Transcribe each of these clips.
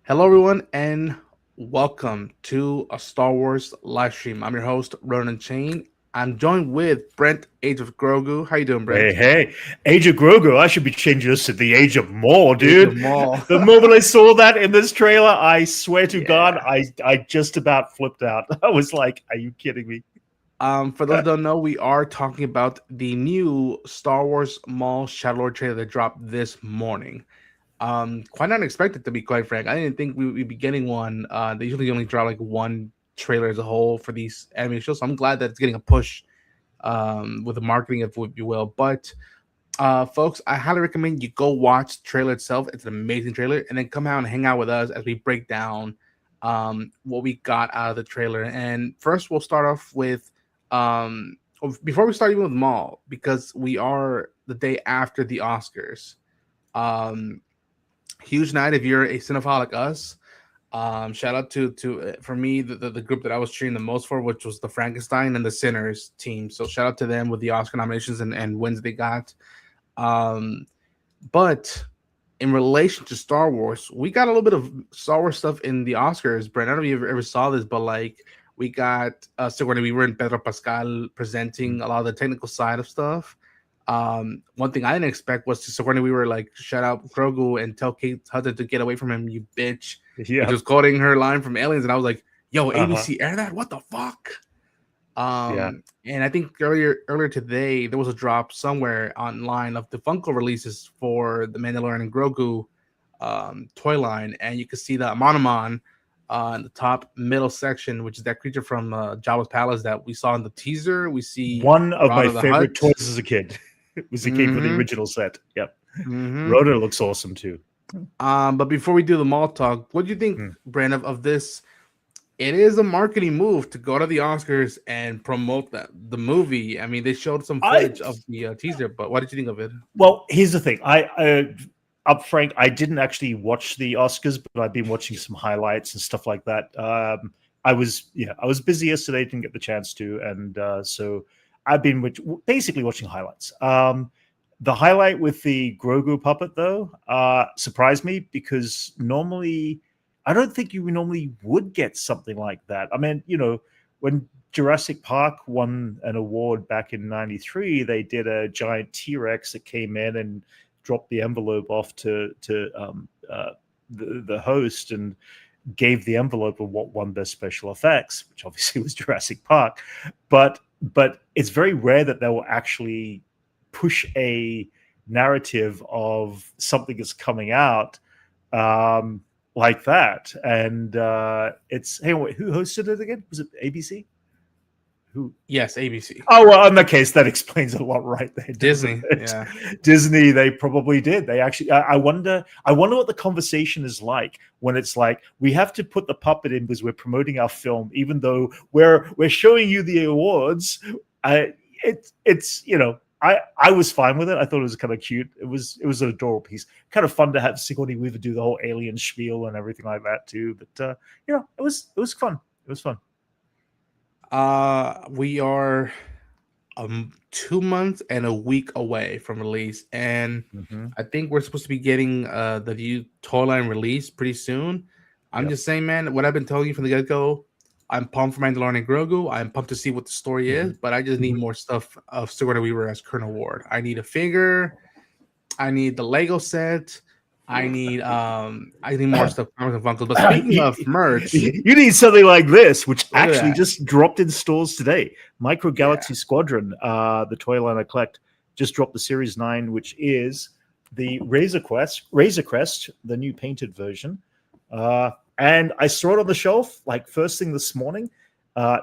Hello, everyone, and welcome to a Star Wars live stream. I'm your host, Ronan Chain. I'm joined with Brent, Age of Grogu. How you doing, Hey, Brent? hey, Age of Grogu. I should be changing this to the Age of Maul, Age of dude. Maul. The moment I saw that in this trailer, I swear to God, Yeah. I just about flipped out. I was like, "Are you kidding me?" For those who don't know, we are talking about the new Star Wars Maul Shadow Lord trailer that dropped this morning. Quite unexpected to be quite frank. I didn't think we'd be getting one. They usually only drop like one trailer as a whole for these anime shows, so I'm glad that it's getting a push with the marketing, if you will. But folks, I highly recommend you go watch the trailer itself. It's an amazing trailer, and then come out and hang out with us as we break down what we got out of the trailer. And first, we'll start off with before we start even with Maul, because we are the day after the Oscars. Um, Huge night if you're a cinephile like us. Shout out to for me the group that I was cheering the most for, which was the Frankenstein and the Sinners team. So shout out to them with the Oscar nominations and wins they got. Um, but in relation to Star Wars, we got a little bit of Star Wars stuff in the Oscars. Brent, I don't know if you ever saw this, but like we got Sigourney Weaver and Pedro Pascal presenting a lot of the technical side of stuff. One thing I didn't expect was to Sigourney Weaver like shut out Grogu and tell Kate Hudson to get away from him, you bitch, which Yeah, was quoting her line from Aliens, and I was like, "Yo, uh-huh. ABC air that? What the fuck?" Yeah. And I think earlier today there was a drop somewhere online of the Funko releases for the Mandalorian and Grogu toy line, and you can see the Monomon in the top middle section, which is that creature from Jabba's palace that we saw in the teaser. We see One of my Rod of the favorite Hut. toys as a kid. It was the kid for the Mm-hmm. original set. Yep. Mm-hmm. Rhoda looks awesome too. But before we do the mall talk, what do you think, Hmm. Brand, of this? It is a marketing move to go to the Oscars and promote the movie. I mean, they showed some I footage of the teaser, but what did you think of it? Well, here's the thing. Up frank, I didn't actually watch the Oscars, but I've been watching some highlights and stuff like that. I was busy yesterday, didn't get the chance to, and so I've been basically watching highlights. The highlight with the Grogu puppet, though, surprised me because normally I don't think you normally would get something like that. I mean, when Jurassic Park won an award back in '93, they did a giant T Rex that came in and dropped the envelope off to the host and gave the envelope of what won best special effects, which obviously was Jurassic Park. But it's very rare that they will actually push a narrative of something that's coming out like that. And it's hey, wait, who hosted it again? Was it ABC? Who? Yes, ABC, Oh well, in that case, that explains a lot, right there, doesn't Disney. it? Yeah. Disney, they probably did. They actually. I wonder. I wonder what the conversation is like when it's like we have to put the puppet in because we're promoting our film, even though we're showing you the awards. I it's I was fine with it. I thought it was kind of cute. It was an adorable piece. Kind of fun to have Sigourney Weaver do the whole alien spiel and everything like that too. But it was fun. It was fun. We are 2 months and a week away from release, and Mm-hmm. I think we're supposed to be getting the new toy line release pretty soon. I'm Yep. just saying, man, what I've been telling you from the get go. I'm pumped for Mandalorian and Grogu. I'm pumped to see what the story Mm-hmm. is, but I just need Mm-hmm. more stuff of Sigourney Weaver as Colonel Ward. I need a figure. I need the Lego set. I need more stuff from Funkles. But speaking you, of merch, you need something like this, which look at actually that. just dropped in stores today. Micro Yeah. Galaxy Squadron, the toy line I collect, just dropped the Series 9, which is the Razor Crest, the new painted version. And I saw it on the shelf like first thing this morning.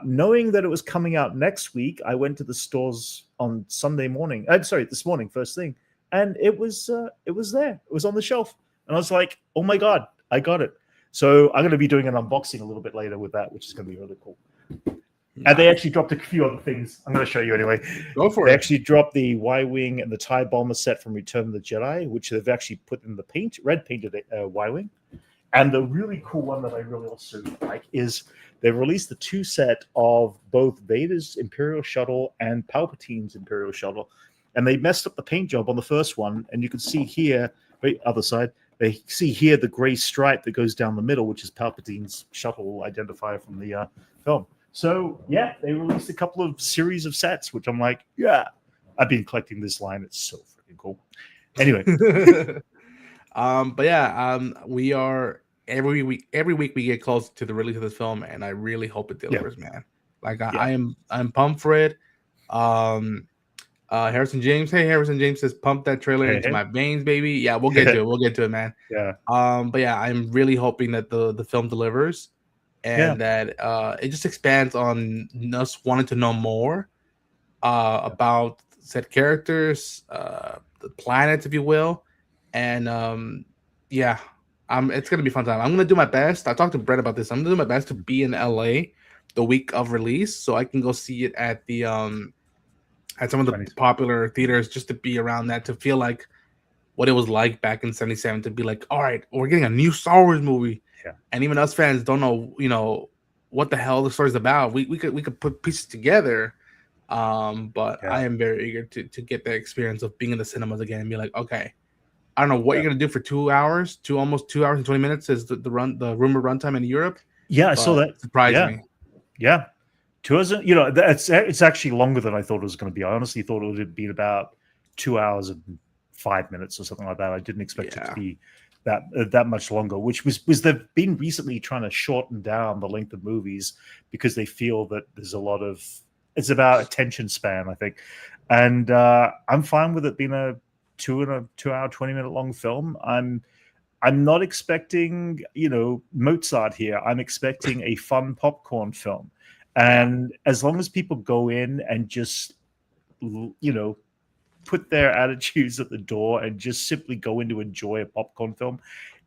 Knowing that it was coming out next week, I went to the stores on Sunday morning. I'm sorry, this morning, first thing, and it was there. It was on the shelf, and I was like, "Oh my god, I got it!" So I'm going to be doing an unboxing a little bit later with that, which is going to be really cool. And they Nice. actually dropped a few other things. I'm going to show you anyway. Go for They it. actually dropped the Y-wing and the TIE bomber set from Return of the Jedi, which they've actually put in the red painted Y-wing. And the really cool one that I really also like is they released the two set of both Vader's Imperial Shuttle and Palpatine's Imperial Shuttle. And they messed up the paint job on the first one. And you can see here, wait, other side, they see here the gray stripe that goes down the middle, which is Palpatine's shuttle identifier from the film. So yeah, they released a couple of series of sets, which I'm like, yeah, I've been collecting this line. It's so freaking cool. Anyway, but yeah, we are every week we get close to the release of this film, and I really hope it delivers, man. Like I'm pumped for it. Harrison James, hey Harrison James says, pump that trailer into my veins, baby. Yeah, we'll get to it. We'll get to it, man. Yeah. But yeah, I'm really hoping that the film delivers, and that it just expands on us wanting to know more about said characters, the planets, if you will, and yeah, it's gonna be a fun time. I'm gonna do my best. I talked to Brent about this. I'm gonna do my best to be in LA the week of release, so I can go see it at the at some of the popular theaters, just to be around that, to feel like what it was like back in '77, to be like, all right, we're getting a new Star Wars movie, and even us fans don't know, what the hell the story's about. We could put pieces together. But I am very eager to get that experience of being in the cinemas again and be like, okay, I don't know what you're gonna do for 2 hours, almost 2 hours and 20 minutes is the rumor runtime in Europe. Yeah, I saw that. Surprised me. Yeah. 2 hours, it's actually longer than I thought it was going to be. I honestly thought it would have been about 2 hours and 5 minutes or something like that. I didn't expect it to be that much longer, which was they've been recently trying to shorten down the length of movies because they feel that there's a lot of, it's about attention span, I think. And I'm fine with it being a 2 hour, 20-minute long film. I'm not expecting, Mozart here. I'm expecting a fun popcorn film. And as long as people go in and just, put their attitudes at the door and just simply go in to enjoy a popcorn film,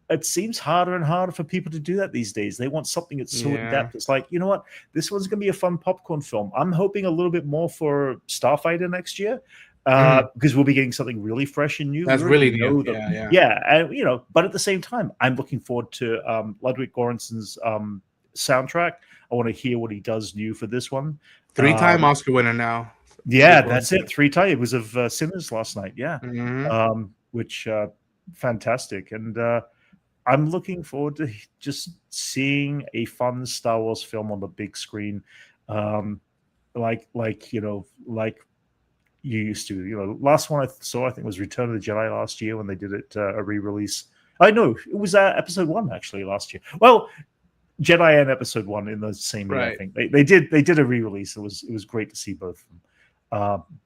it seems harder and harder for people to do that these days. They want something that's so in depth. It's like, you know what? This one's going to be a fun popcorn film. I'm hoping a little bit more for Starfighter next year. Because we'll be getting something really fresh and new. That's really new. And but at the same time, I'm looking forward to Ludwig Göransson's soundtrack. I want to hear what he does new for this one. 3-time Oscar winner now. Yeah, that's it. 3-time. It was of Sinners last night. Yeah, which fantastic. And I'm looking forward to just seeing a fun Star Wars film on the big screen, like you used to. Last one I saw, I think, was Return of the Jedi last year when they did it a re-release. I know it was Episode 1 actually last year. Well, Jedi and Episode 1 in the same year. I think they did a re-release. It was great to see both of them.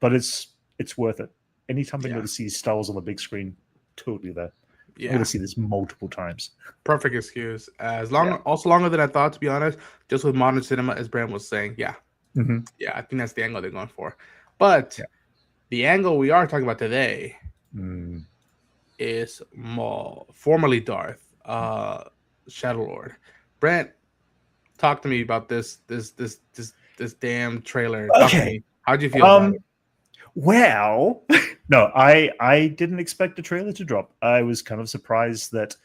But it's worth it. Anytime I'm going to see Star Wars on the big screen, totally there. I'm going to see this multiple times. Perfect excuse. Also longer than I thought, to be honest. Just with modern cinema, as Brent was saying, yeah, I think that's the angle they're going for. But the angle we are talking about today is Maul, formerly Darth, Shadow Lord. Brent, talk to me about this damn trailer. Okay, how'd you feel about it? Well, no, I didn't expect the trailer to drop. I was kind of surprised that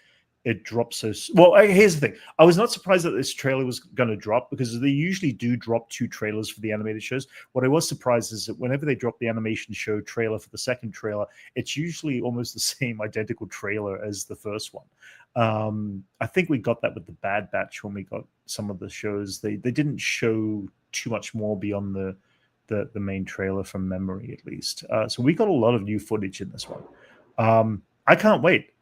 it dropped so. Well, here's the thing: I was not surprised that this trailer was going to drop because they usually do drop 2 trailers for the animated shows. What I was surprised is that whenever they drop the animation show trailer for the second trailer, it's usually almost the same identical trailer as the first one. I think we got that with the Bad Batch when we got some of the shows. They didn't show too much more beyond the main trailer from memory, at least. So we got a lot of new footage in this one. I can't wait.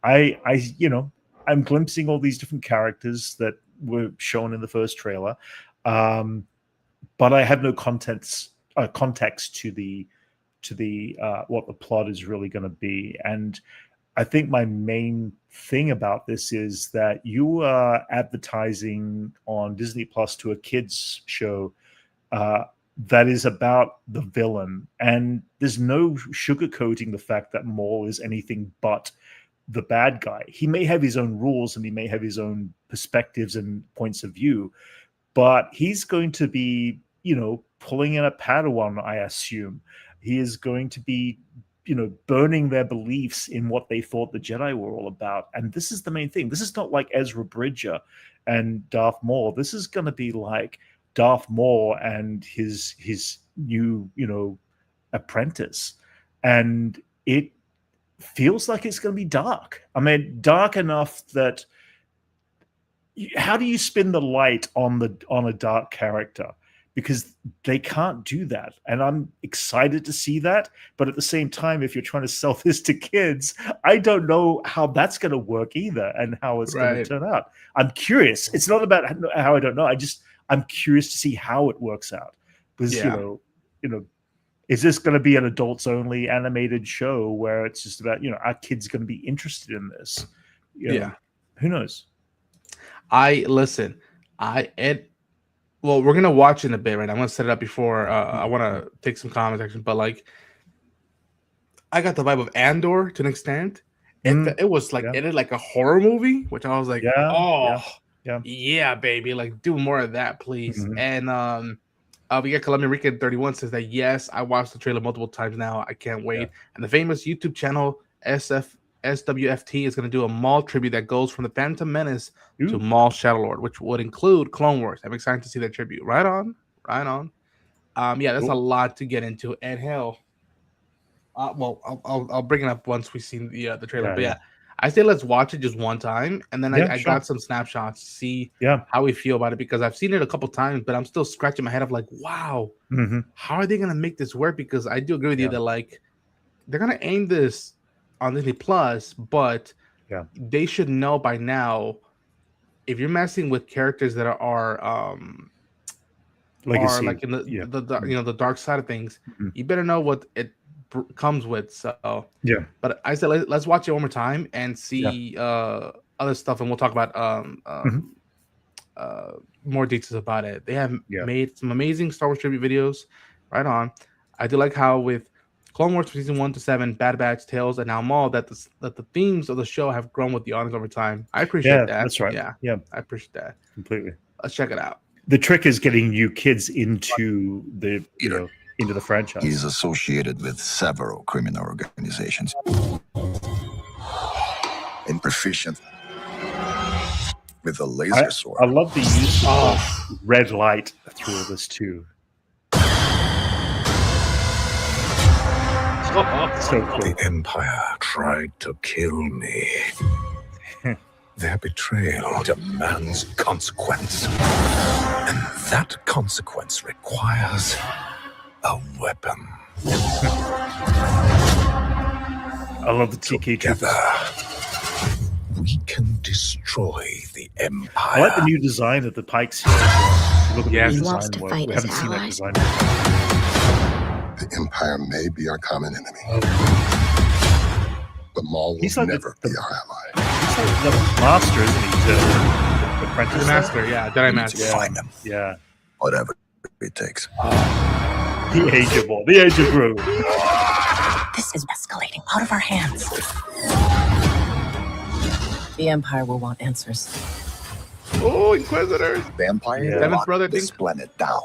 I'm glimpsing all these different characters that were shown in the first trailer, but I have no context to the what the plot is really going to be. And I think my main thing about this is that you are advertising on Disney Plus to a kids show that is about the villain, and there's no sugarcoating the fact that Maul is anything but the bad guy. He may have his own rules and he may have his own perspectives and points of view, but he's going to be, pulling in a Padawan, I assume. He is going to be, burning their beliefs in what they thought the Jedi were all about. And this is the main thing. This is not like Ezra Bridger and Darth Maul. This is going to be like Darth Maul and his new, apprentice. And feels like it's going to be dark. I mean, dark enough that how do you spin the light on a dark character? Because they can't do that, and I'm excited to see that. But at the same time, if you're trying to sell this to kids, I don't know how that's going to work either, and how it's going to Right. turn out. I'm curious. It's not about how I don't know. I'm curious to see how it works out, because Yeah. you know, is this going to be an adults only animated show where it's just about are kids going to be interested in this? Yeah. Who knows? Listen. Well, we're gonna watch in a bit, right? I'm gonna set it up before. I want to take some comment section, but like, I got the vibe of Andor to an extent. It was like yeah. it is like a horror movie, which I was like, Yeah, yeah, baby, like do more of that, please. And we got Columbia Rica 31 says that yes, I watched the trailer multiple times now. I can't wait. And the famous YouTube channel SWFT is going to do a Maul tribute that goes from the Phantom Menace to Maul Shadow Lord, which would include Clone Wars. I'm excited to see that tribute. Right on. Yeah, that's a lot to get into. And hell, well, I'll bring it up once we've seen the trailer. But I say let's watch it just one time, and then I got some snapshots to see how we feel about it, because I've seen it a couple times, but I'm still scratching my head of like, wow, how are they gonna make this work? Because I do agree with you that like they're gonna aim this on Disney Plus, but they should know by now if you're messing with characters that are legacy, like in the dark side of things, you better know what it comes with. So but I said let's watch it one more time and see other stuff, and we'll talk about more details about it. They have made some amazing Star Wars tribute videos. Right on. I do like how with Clone Wars season 1 to 7, Bad Batch, Tales, and now Maul, that the themes of the show have grown with the audience over time. I appreciate that. That's right. Yeah, I appreciate that completely. Let's check it out. The trick is getting you kids into the into the franchise. He's associated with several criminal organizations and proficient with a laser sword. I love the use of red light through all this too. So cool. The Empire tried to kill me. Their betrayal demands consequence. And that consequence requires a weapon. I love the TK Together, we can destroy the Empire. I like the new design of the pikes here. Look at the design work. We haven't seen that design before. The Empire may be our common enemy, but Maul will never be our ally. He's like the master, isn't he? The apprentice. The master, Jedi master. Find him. Yeah. Whatever it takes. The age of Maul. The age of Gru. This is escalating out of our hands. The Empire will want answers. Oh, Inquisitors! The Empire Seventh lock brother this thing? planet down.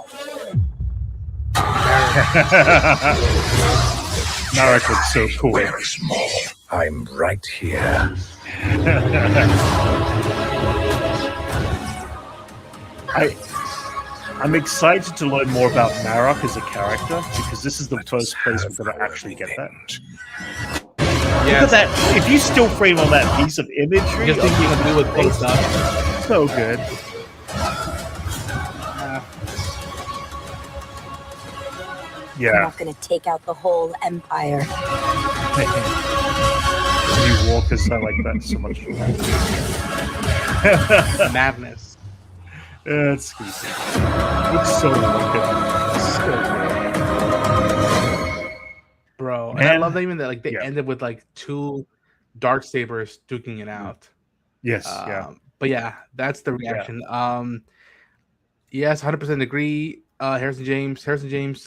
Narek looks so cool. Where is Maul? I'm right here. I'm excited to learn more about Narok as a character, because this is the first place we're going to actually get that. Look at that! If you still frame on that piece of imagery, Just thinking of do with close up. So good. We're not going to take out the whole Empire. New walkers, I like that so much. Madness. It's good. Looks so good. So good. Bro, and I love that even that like they ended with like 2 dark sabers duking it out. Yes, But yeah, that's the reaction. Yes, 100% agree. Harrison James,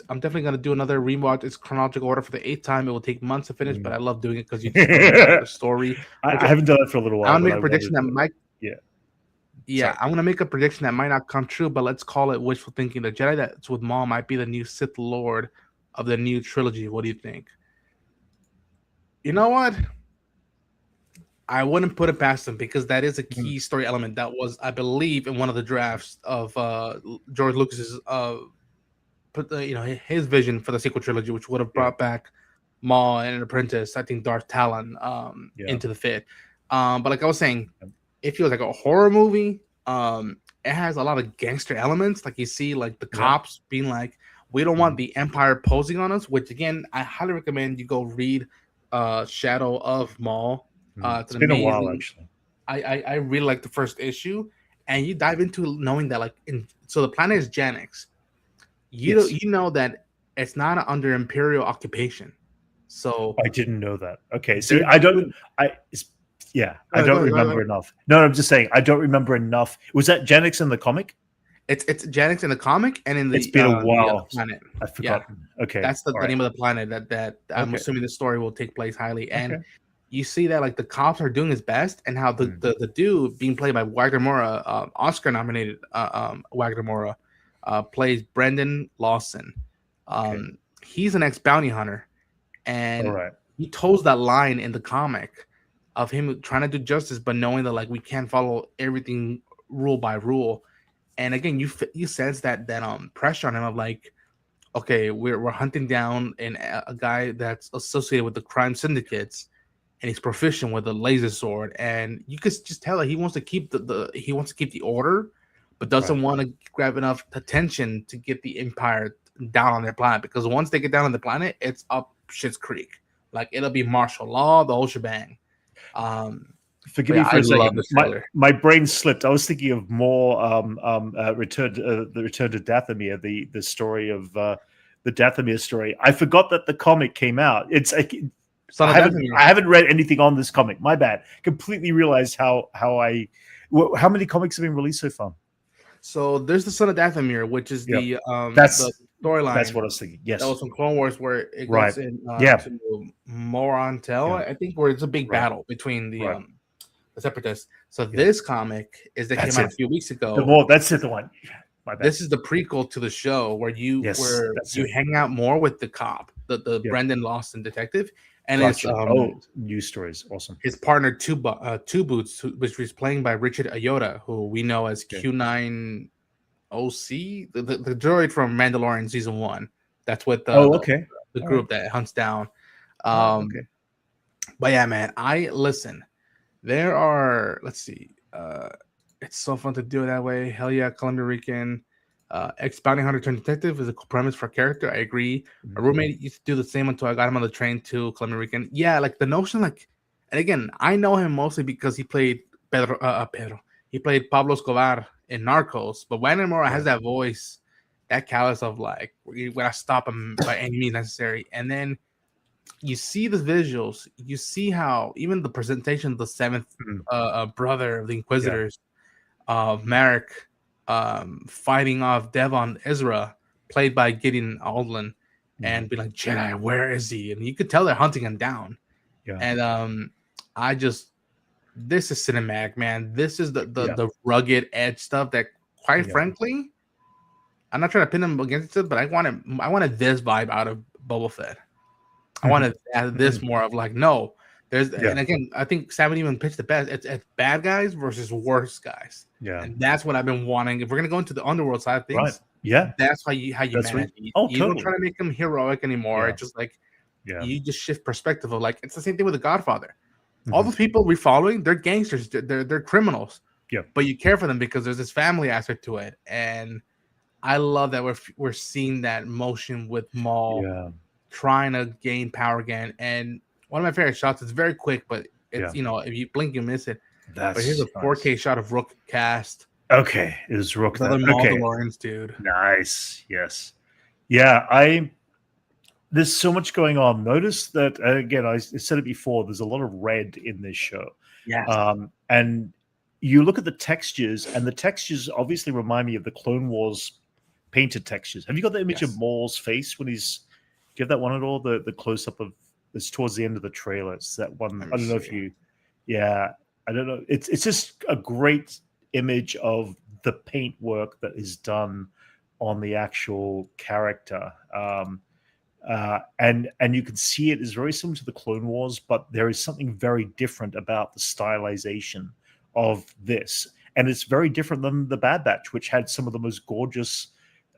I'm definitely gonna do another rewatch. It's chronological order for the 8th time. It will take months to finish, but I love doing it because you just know the story. I haven't done it for a little while. I'm gonna make a prediction that might. Sorry. I'm gonna make a prediction that might not come true, but let's call it wishful thinking. The Jedi that's with Maul might be the new Sith Lord of the new trilogy. What do you think? You know what? I wouldn't put it past him, because that is a key story element that was, I believe, in one of the drafts of George Lucas's his vision for the sequel trilogy, which would have brought back Maul and an apprentice, I think Darth Talon, into the fit. But like I was saying, it feels like a horror movie. It has a lot of gangster elements. Like you see, like the cops being like, "We don't want the Empire posing on us." Which again, I highly recommend you go read Shadow of Maul. It's been amazing. A while, actually. I really like the first issue, and you dive into knowing that so the planet is Janix. You know that it's not under Imperial occupation. So I didn't know that. Okay, see, I don't remember enough. No, I'm just saying I don't remember enough. Was that Janix in the comic? It's Janix in the comic and in the. It's been a while. Planet. I forgot. Yeah. Okay, that's the name of the planet that I'm assuming the story will take place highly. And you see that like the cops are doing his best, and how the dude being played by Wagner Moura, Oscar-nominated Wagner Moura, plays Brendan Lawson. He's an ex-bounty hunter, and he toes that line in the comic of him trying to do justice, but knowing that like we can't follow everything rule by rule. And again, you sense that pressure on him of like, okay, we're hunting down a guy that's associated with the crime syndicates, and he's proficient with a laser sword, and you could just tell that he wants to keep the order, but doesn't want to grab enough attention to get the Empire down on their planet, because once they get down on the planet, it's up Schitt's Creek. Like it'll be martial law, the whole shebang. Forgive me for a second. My brain slipped. I was thinking of more the Return to Dathomir, the story of the Dathomir story. I forgot that the comic came out. It's I haven't read anything on this comic. My bad. Completely realized how many comics have been released so far. So there's the Son of Dathomir, which is the storyline. That's what I was thinking. Yes, that was from Clone Wars, where it goes in to Morontel, I think, where it's a big battle between the Separatists. So this comic came out a few weeks ago. That's the one. My bad. This is the prequel to the show where you hang out more with the cop, the Brendan Lawson detective, and it's news stories. Awesome. His partner Two Boots, which was playing by Richard Ayoda, who we know as Q9 OC, the droid from Mandalorian season 1. That's what the group that hunts down. But yeah, man, listen. There are, let's see, it's so fun to do it that way. Hell yeah, Columbia Rican. Ex-bounty hunter turned detective is a cool premise for a character. I agree. My roommate used to do the same until I got him on the train to Columbia Rican. Yeah, like the notion, like, and again, I know him mostly because he played Pedro. He played Pablo Escobar in Narcos, but Wagner Moura has that voice, that callous of like, we're gonna stop him by any means necessary. And then you see the visuals, you see how even the presentation of the seventh brother of the Inquisitors, Marek, fighting off Devon Ezra, played by Gideon Aldlin, and be like, Jedi, where is he? And you could tell they're hunting him down. Yeah. And this is cinematic, man. This is the rugged edge stuff that, quite frankly, I'm not trying to pin him against it, but I wanted this vibe out of Boba Fett. I wanted this more of like, no, and again, I think Sam even pitched the best. It's bad guys versus worse guys. Yeah, and that's what I've been wanting. If we're gonna go into the underworld side of things, that's how you manage it. You don't try to make them heroic anymore. It's just like you just shift perspective of like, it's the same thing with The Godfather. All those people we're following, they're gangsters, they're criminals. Yeah, but you care for them because there's this family aspect to it, and I love that we're seeing that motion with Maul trying to gain power again. And one of my favorite shots, it's very quick, but it's if you blink, you miss it. But here's a 4K shot of Rook cast. Okay, it was Rook. Mandalorians, dude. Nice. Yes. Yeah, there's so much going on. Notice that again, I said it before, there's a lot of red in this show. Yeah. And you look at the textures, and the textures obviously remind me of the Clone Wars painted textures. Have you got the image of Maul's face when he's? Do you have that one at all? The close up of it's towards the end of the trailer. It's that one. I don't know if you. Yeah, I don't know. It's just a great image of the paint work that is done on the actual character, and you can see it is very similar to the Clone Wars, but there is something very different about the stylization of this, and it's very different than the Bad Batch, which had some of the most gorgeous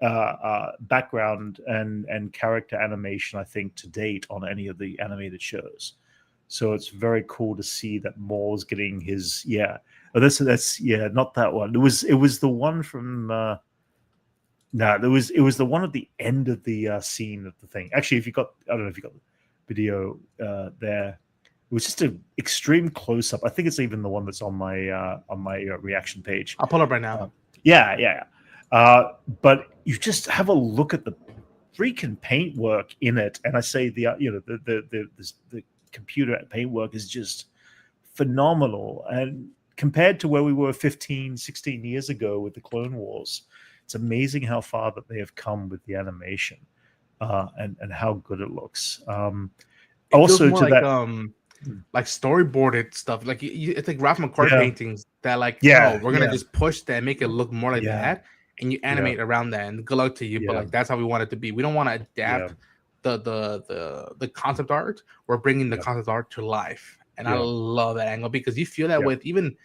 background and character animation, I think, to date on any of the animated shows. So it's very cool to see that Maul's getting his that's not that one. It was the one from it was the one at the end of the scene of the thing. Actually, I don't know if you got the video there. It was just an extreme close up. I think it's even the one that's on my reaction page. I'll pull up right now. But you just have a look at the freaking paintwork in it, and I say the computer paintwork is just phenomenal. And compared to where we were 15, 16 years ago with the Clone Wars, it's amazing how far that they have come with the animation and how good it looks. Also, to that. Like storyboarded stuff, like it's like Ralph McQuarrie paintings that we're gonna just push that and make it look more like that, and you animate around that, and good luck to you. But like that's how we want it to be. We don't want to adapt the concept art. We're bringing the concept art to life, and I love that angle because you feel that with even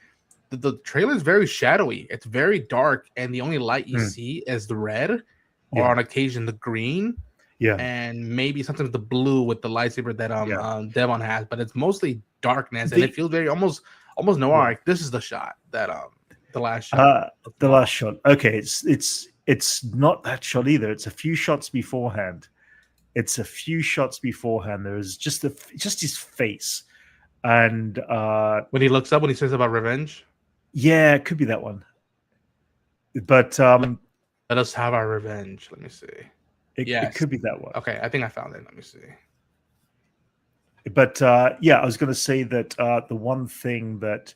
the trailer is very shadowy. It's very dark, and the only light you see is the red, or on occasion the green. And maybe sometimes the blue with the lightsaber that Devon has, but it's mostly darkness, and it feels very almost noir. Like this is the shot that the last shot. The last shot. Okay, it's not that shot either. It's a few shots beforehand. There's just his face, and when he looks up when he says about revenge. Yeah, it could be that one. But let us have our revenge. Let me see. It could be that one. Okay, I think I found it. Let me see. But I was going to say that the one thing that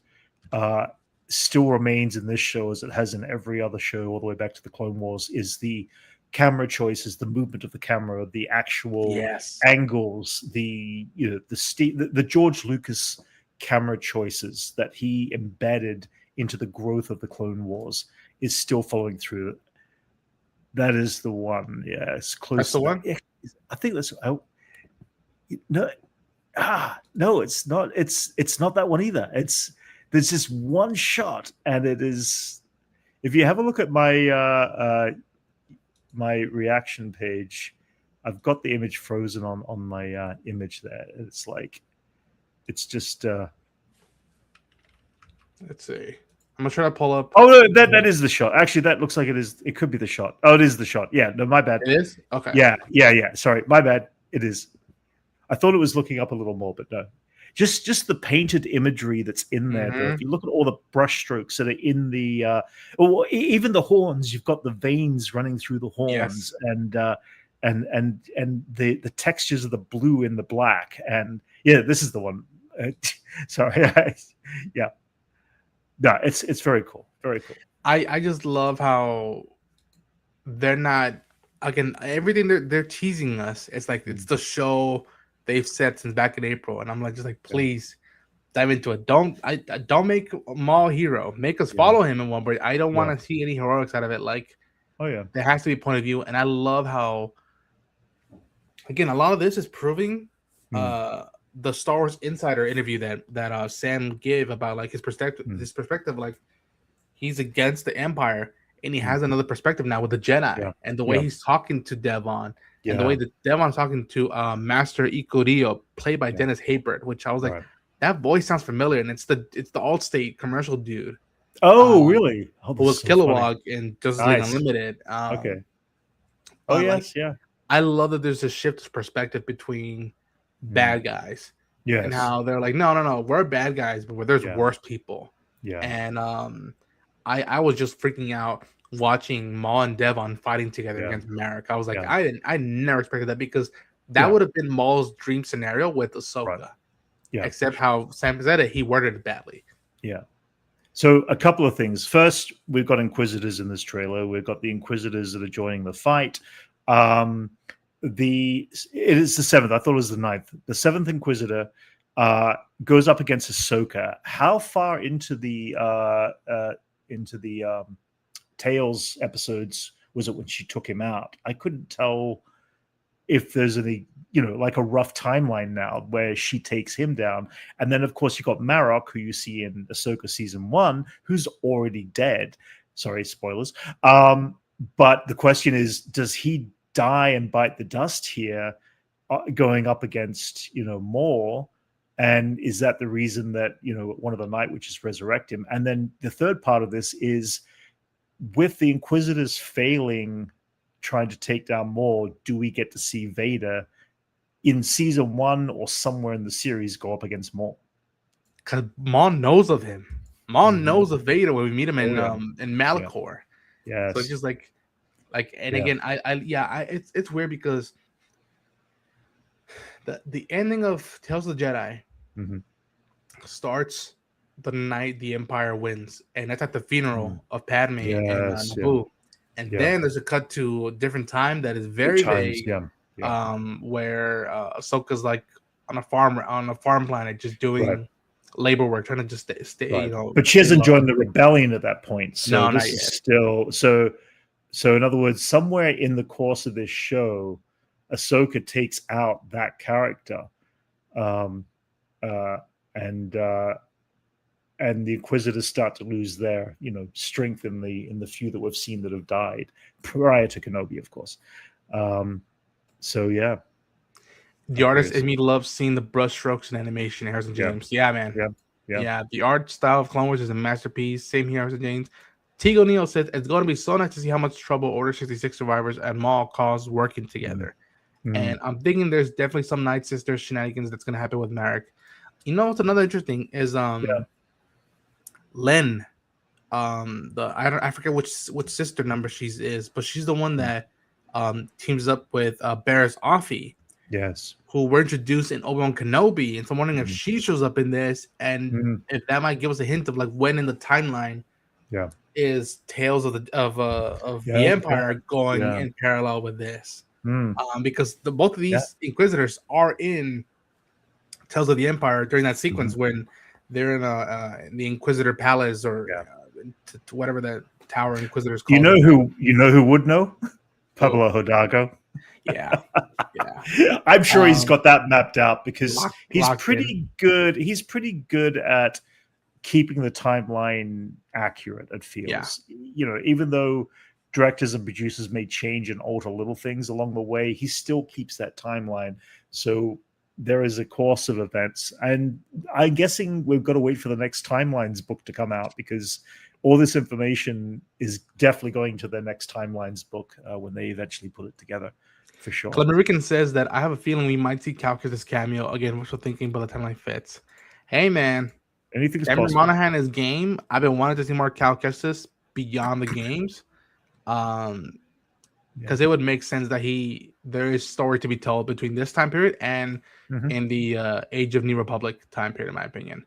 still remains in this show, as it has in every other show all the way back to the Clone Wars, is the camera choices, the movement of the camera, the actual angles, the George Lucas camera choices that he embedded into the growth of the Clone Wars is still following through. That is the one. Yeah, it's close. That's the one. I think that's. No, it's not. It's not that one either. There's just one shot, and it is. If you have a look at my my reaction page, I've got the image frozen on my image there. It's just. Let's see. I'm gonna try to pull up. Oh no, that is the shot. Actually, that looks like it is. It could be the shot. Oh, it is the shot. Yeah, no, my bad. It is? Okay. Yeah. Sorry, my bad. It is. I thought it was looking up a little more, but no. Just the painted imagery that's in there. If you look at all the brush strokes that are in the, even the horns, you've got the veins running through the horns, and the textures of the blue in the black, and this is the one. Sorry, yeah. No, it's very cool. Very cool. I just love how they're not, again, everything they're teasing us. It's like it's the show they've said since back in April, and I'm like, just like, please dive into it. Don't make Maul hero. Make us follow him in one, but I don't want to see any heroics out of it. Like, there has to be a point of view, and I love how, again, a lot of this is proving the Star Wars Insider interview that Sam gave about like his perspective, like he's against the Empire and he has another perspective now with the Jedi and the way he's talking to Devon and the way that Devon's talking to Master Ikorio, played by Dennis Haysbert, which I was like, that voice sounds familiar, and it's the Allstate commercial dude. Oh, really? Who was Kilowog in Justice League Unlimited. Okay. Oh yes, I love that there's a shift of perspective between bad guys, and how they're like, no, we're bad guys, but there's worse people. And I was just freaking out watching Maul and Devon fighting together against Merrick. I was like, I never expected that, because that would have been Maul's dream scenario with Ahsoka, except how Sam said it, he worded it badly. So a couple of things. First, we've got Inquisitors in this trailer. We've got the Inquisitors that are joining the fight. It is the 7th. I thought it was the 9th. The 7th Inquisitor goes up against Ahsoka. How far into the Tales episodes was it when she took him out? I couldn't tell if there's any, like a rough timeline now where she takes him down. And then, of course, you got Marok, who you see in Ahsoka season 1, who's already dead. Sorry, spoilers. But the question is, does he die and bite the dust here, going up against Maul? And is that the reason that one of the Night Witches resurrect him? And then the third part of this is, with the Inquisitors failing trying to take down Maul, do we get to see Vader in season 1 or somewhere in the series go up against Maul? Because Maul knows of him. Maul knows of Vader when we meet him in Malachor. Yeah. So it's just like, and again, it's weird because the ending of Tales of the Jedi starts the night the Empire wins, and that's at the funeral of Padme and Naboo. And then there's a cut to a different time that is very vague. Where Ahsoka's like on a farm planet, just doing labor work, trying to just stay. But she hasn't joined the rebellion at that point. So no, this is still so. In other words, somewhere in the course of this show, Ahsoka takes out that character, and the Inquisitors start to lose their strength in the few that we've seen that have died prior to Kenobi, of course. So yeah, the artist in me loves seeing the brushstrokes and animation. Harrison James, man, the art style of Clone Wars is a masterpiece. Same here, Harrison James. Teague Neal said it's going to be so nice to see how much trouble Order 66 survivors and Maul caused working together. And I'm thinking there's definitely some Night Sisters shenanigans that's going to happen with Marek. What's another interesting is Len, I forget which sister number she is, but she's the one that teams up with Barriss Offee. Yes, who were introduced in Obi-Wan Kenobi, and so I'm wondering if she shows up in this, and if that might give us a hint of like when in the timeline, is Tales of the Empire going in parallel with this, because both of these Inquisitors are in Tales of the Empire during that sequence when they're in the Inquisitor Palace or to whatever that tower Inquisitors call. You know who would know? Pablo Hidalgo. Yeah. I'm sure he's got that mapped out because he's pretty good. He's pretty good at keeping the timeline accurate, it feels. Even though directors and producers may change and alter little things along the way, he still keeps that timeline. So there is a course of events. And I'm guessing we've got to wait for the next Timelines book to come out because all this information is definitely going to the next Timelines book when they eventually put it together, for sure. Clemerican says that I have a feeling we might see Cal Kestis cameo again. We're still thinking, but the timeline fits. Hey, man. Anything's Cameron possible. Monaghan is game. I've been wanting to see more Cal Kestis beyond the games. Because it would make sense that there is story to be told between this time period and in the Age of New Republic time period, in my opinion.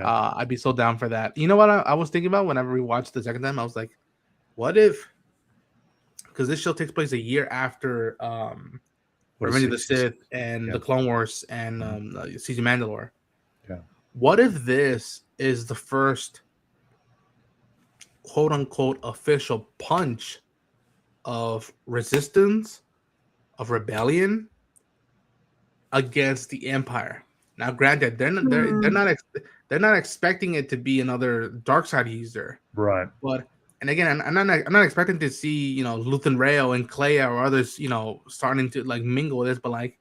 I'd be so down for that. You know what I was thinking about whenever we watched the second time? I was like, what if, because this show takes place a year after Revenge of the Sith and the Clone Wars and Siege of Mandalore. What if this is the first quote-unquote official punch of resistance, of rebellion against the Empire? Now, granted, they're not expecting it to be another dark side user, right? But and again, I'm not expecting to see Luthen Rayo and Clea or others starting to like mingle with this, but like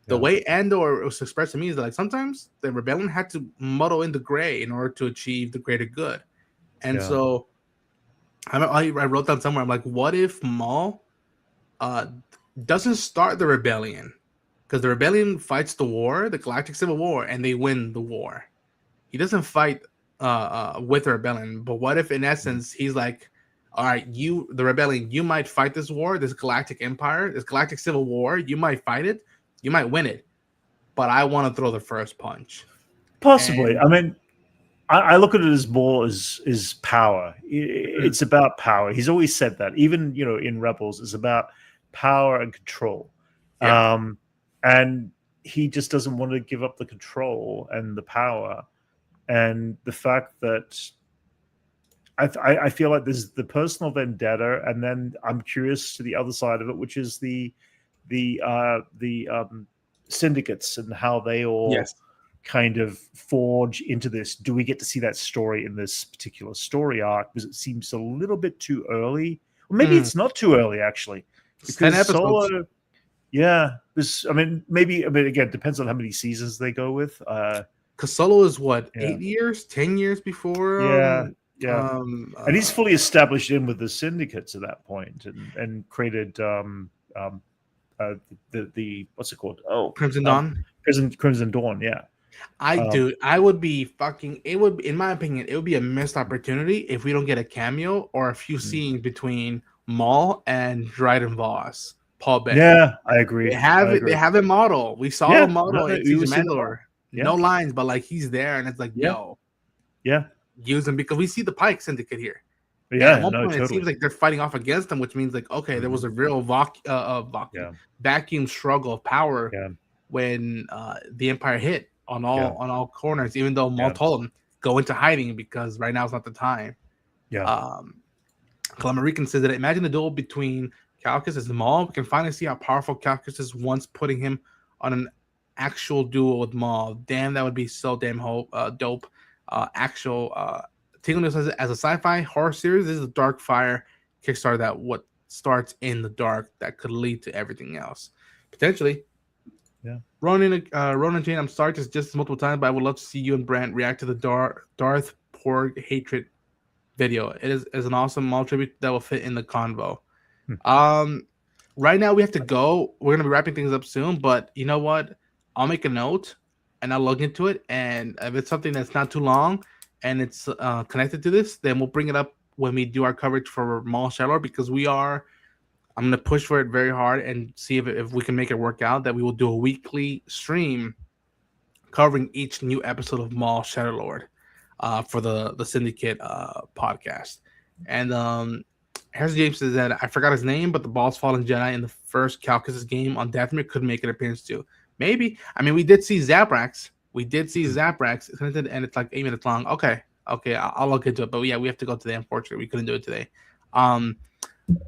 the way Andor was expressed to me is that like sometimes the rebellion had to muddle in the gray in order to achieve the greater good, and so I wrote down somewhere. I'm like, what if Maul doesn't start the rebellion? Because the rebellion fights the war, the Galactic Civil War, and they win the war. He doesn't fight with the rebellion. But what if, in essence, he's like, all right, the rebellion, you might fight this war, this Galactic Empire, this Galactic Civil War. You might fight it. You might win it. But I want to throw the first punch. Possibly. I mean, I look at it as more as power. It's about power. He's always said that. Even, in Rebels, it's about power and control. And he just doesn't want to give up the control and the power. And the fact that I feel like there's the personal vendetta, and then I'm curious to the other side of it, which is the syndicates and how they all kind of forge into this. Do we get to see that story in this particular story arc? Because it seems a little bit too early, Well, maybe it's not too early actually, It's 10 because episodes. Solo. Yeah, maybe. Again, depends on how many seasons they go with. Because Solo is what, Yeah. 8 years, 10 years before. Yeah. And he's fully established in with the syndicates at that point, and created the what's it called? Oh, Crimson Dawn. Crimson Dawn. Yeah. I would be fucking. It would, in my opinion, it would be a missed opportunity if we don't get a cameo or a few scenes between Maul and Dryden Voss, Paul Bettany. Yeah, I agree. They have it. They have a model. We saw a model in Season Mandalore. No lines, but like he's there, and it's like, yo, use him, because we see the Pike Syndicate here. Yeah, at one point it seems like they're fighting off against them, which means like, okay, there was a real vacuum struggle of power when the Empire hit on all corners. Even though Maul told him go into hiding because right now is not the time. Calamarican says that imagine the duel between Calcus and Maul. We can finally see how powerful Calcus is once putting him on an actual duel with Maul. Damn, that would be so damn dope. Tingle says, as a sci-fi horror series, this is a dark fire Kickstarter that what starts in the dark that could lead to everything else. Potentially. Yeah. Ronan Jane, I'm sorry to just multiple times, but I would love to see you and Brent react to the Darth Porg hatred video. It is an awesome Maul tribute that will fit in the convo. Right now we have to go. We're gonna be wrapping things up soon, but you know what? I'll make a note and I'll look into it. And if it's something that's not too long and it's connected to this, then we'll bring it up when we do our coverage for Maul Shadow, because I'm going to push for it very hard and see if we can make it work out, that we will do a weekly stream covering each new episode of Maul Shadow Lord for the Syndicate podcast. And Harrison James says that I forgot his name, but the Balls Fallen Jedi in the first Calcus game on Dathomir could make an appearance too. Maybe. I mean, we did see Zabrax. And it's like 8 minutes long. Okay, I'll look into it. But yeah, we have to go today. Unfortunately, we couldn't do it today.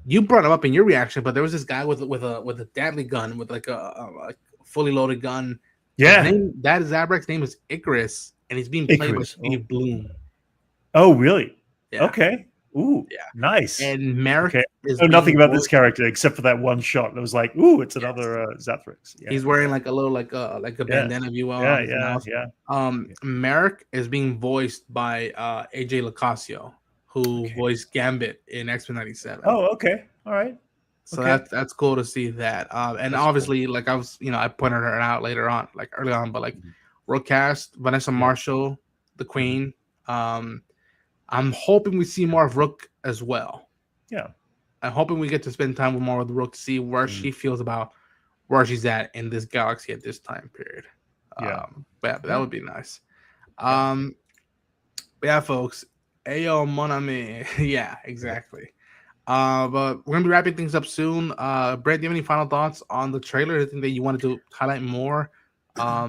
You brought him up in your reaction, but there was this guy with a deadly gun, with like a fully loaded gun. Yeah, that Zabrac's name is Icarus, and he's being played by Steve Bloom. Oh, really? Yeah. Okay. Ooh, yeah, nice. And Merrick is nothing about this character except for that one shot. It was like, ooh, it's another Zathrax. Yeah. He's wearing like a little like a bandana, if you will. Merrick is being voiced by AJ Locascio, who voiced Gambit in X-Men 97. Oh, okay, all right. So that's cool to see that. And that's obviously, cool. Like I was, I pointed her out later on, like early on, but like Rookcast, Vanessa Marshall, the Queen. I'm hoping we see more of Rook as well. Yeah. I'm hoping we get to spend time with more with Rook to see where she feels about where she's at in this galaxy at this time period. But that would be nice. Folks. Ayo, mon ami. Yeah, exactly. But we're gonna be wrapping things up soon. Brent, do you have any final thoughts on the trailer? Anything that you wanted to highlight more? I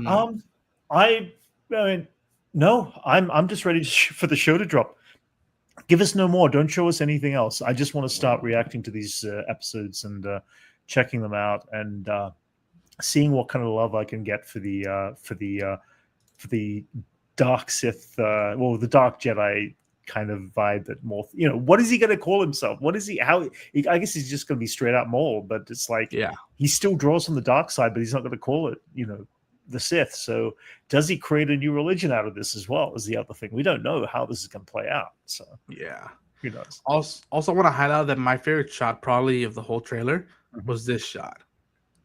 mean, no. I'm just ready for the show to drop. Give us no more. Don't show us anything else. I just want to start reacting to these episodes and checking them out and seeing what kind of love I can get for the dark Sith, the dark Jedi kind of vibe that Maul. What is he going to call himself? What is he? I guess he's just going to be straight out Maul. But it's like, he still draws from the dark side, but he's not going to call it, the Sith. So does he create a new religion out of this as well? Is the other thing. We don't know how this is going to play out. So who knows? Also I want to highlight that my favorite shot probably of the whole trailer was this shot.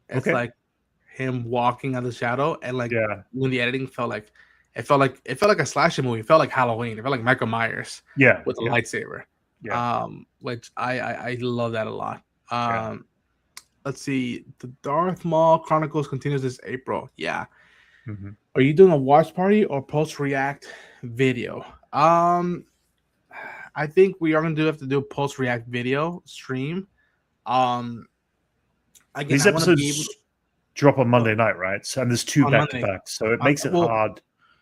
It's like him walking out of the shadow, and like when the editing felt like a slasher movie. It felt like Halloween. It felt like Michael Myers with a lightsaber. Which I love that a lot. Let's see. The Darth Maul Chronicles continues this April. Yeah. Are you doing a watch party or post-react video? I think we are going to have to do a post-react video stream. Again, these episodes drop on Monday night, right? So, and there's 2 back-to-back, so it makes it hard.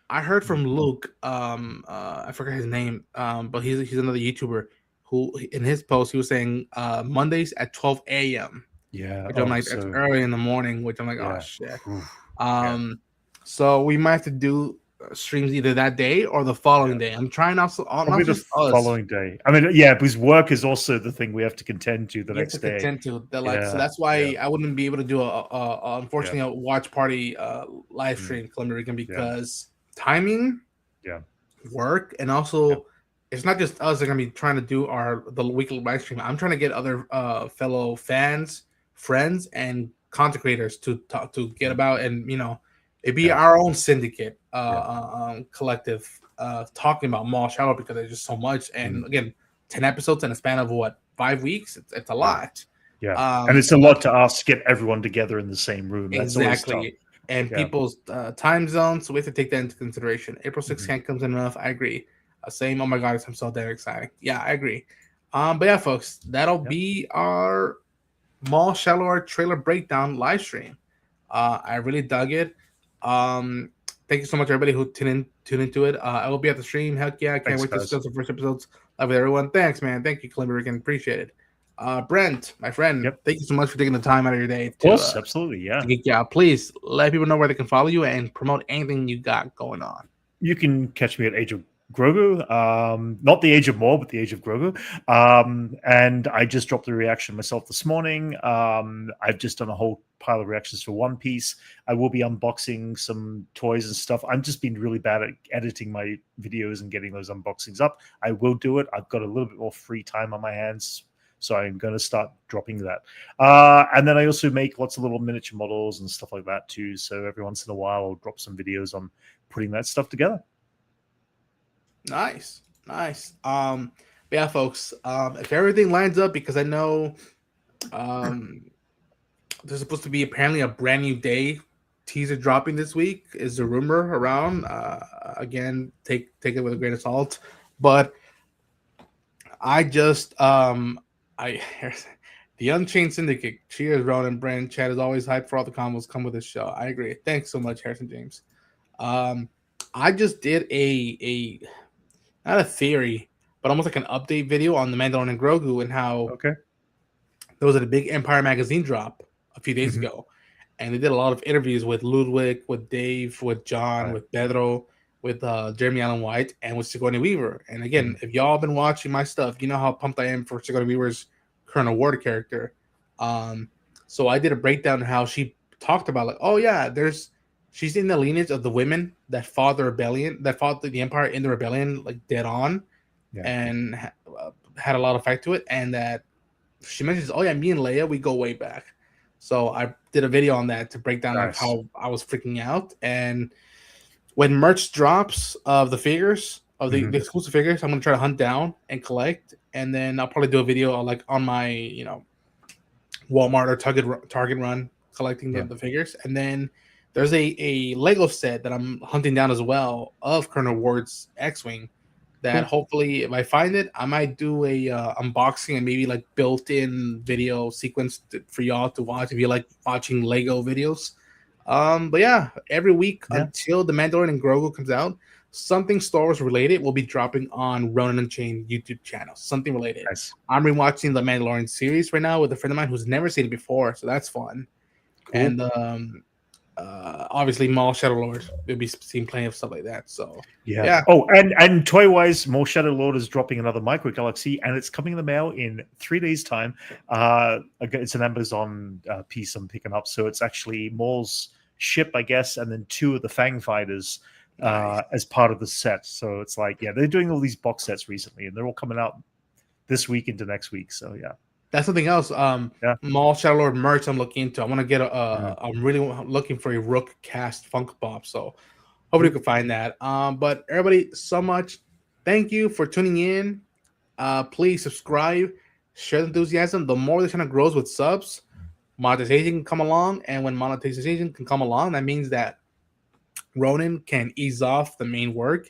I heard from Luke. I forgot his name, but he's another YouTuber who, in his post, he was saying Mondays at 12 a.m. Yeah, which I'm like, it's early in the morning, which I'm like, oh shit. So we might have to do streams either that day or the following day. I'm trying also Probably not the just us. following day. I mean, yeah, because work is also the thing we have to contend to the You have next to day. contend to the so that's why I wouldn't be able to do unfortunately a watch party live stream Columbia because timing, work, and also it's not just us that are gonna be trying to do the weekly live stream. I'm trying to get other fellow fans, friends, and content creators to talk to get about, and it'd be our own syndicate collective talking about Maul Shadow because there's just so much, and again, 10 episodes in a span of what, 5 weeks? It's a lot. And it's a lot to ask to get everyone together in the same room. That's exactly. And people's time zones, so we have to take that into consideration. April 6th can't come soon enough. I agree. Same. Oh my god, I'm so damn excited. Yeah, I agree. But yeah, folks, that'll be our Maul Shadow trailer breakdown live stream. I really dug it. Thank you so much, everybody who tuned into it. I will be at the stream. Heck yeah, I can't wait to discuss the first episodes live with everyone. Thanks, man. Thank you, Columbia Rican. Appreciate it. Brent, my friend, thank you so much for taking the time out of your day. Of course, absolutely, to geek out. Please let people know where they can follow you and promote anything you got going on. You can catch me at Age of Grogu, not the Age of Maul, but the Age of Grogu. And I just dropped the reaction myself this morning. I've just done a whole pile of reactions for One Piece. I will be unboxing some toys and stuff. I'm just been really bad at editing my videos and getting those unboxings up. I will do it. I've got a little bit more free time on my hands, so I'm going to start dropping that. And then I also make lots of little miniature models and stuff like that too. So every once in a while, I'll drop some videos on putting that stuff together. Nice. But yeah, folks, if everything lines up, because I know there's supposed to be apparently a brand new day teaser dropping this week, is the rumor around. Again, take it with a grain of salt. But I just the Unchained Syndicate. Cheers, Ron and Brent. Chad is always hyped for all the combos come with this show. I agree. Thanks so much, Harrison James. I just did a not a theory, but almost like an update video on the Mandalorian and Grogu and how there was a big Empire magazine drop a few days ago, and they did a lot of interviews with Ludwig, with Dave, with John, with Pedro, with Jeremy Allen White, and with Sigourney Weaver. And again, if y'all been watching my stuff, you know how pumped I am for Sigourney Weaver's Colonel Ward character. So I did a breakdown of how she talked about, like, oh yeah, she's in the lineage of the women that fought the rebellion, that fought the Empire in the rebellion, like dead on, and had a lot of effect to it. And that she mentions, oh yeah, me and Leia, we go way back. So I did a video on that to break down like how I was freaking out. And when merch drops of the figures, of the exclusive figures, I'm gonna try to hunt down and collect. And then I'll probably do a video like on my Walmart or Target run collecting the figures. And then there's a Lego set that I'm hunting down as well of Colonel Ward's X-Wing that hopefully, if I find it, I might do a unboxing and maybe like built-in video sequence for y'all to watch if you like watching Lego videos. But yeah, every week until The Mandalorian and Grogu comes out, something Star Wars related will be dropping on Ronan Unchained YouTube channel. Something related. I'm rewatching the Mandalorian series right now with a friend of mine who's never seen it before, so that's fun. And obviously Maul Shadow Lord, we'll be seeing plenty of stuff like that. So Oh, and toy wise, Maul Shadow Lord is dropping another Micro Galaxy, and it's coming in the mail in 3 days time. It's an Amazon piece I'm picking up, so it's actually Maul's ship, I guess, and then 2 of the Fang fighters as part of the set. So it's like, they're doing all these box sets recently, and they're all coming out this week into next week. So that's something else. Maul Shadow Lord merch I'm looking into. I want to get I'm really looking for a Rook cast Funko Pop. So hopefully you can find that. But everybody, so much. Thank you for tuning in. Please subscribe, share the enthusiasm. The more this channel grows with subs, monetization can come along. And when monetization can come along, that means that Ronan can ease off the main work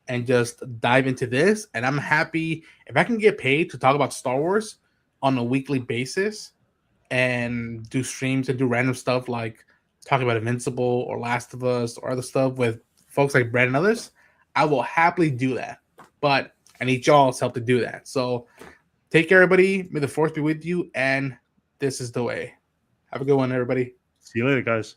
and just dive into this. And I'm happy if I can get paid to talk about Star Wars on a weekly basis and do streams and do random stuff like talking about Invincible or Last of Us or other stuff with folks like Brent and others, I will happily do that. But I need y'all's help to do that. So take care, everybody. May the force be with you. And this is the way. Have a good one, everybody. See you later, guys.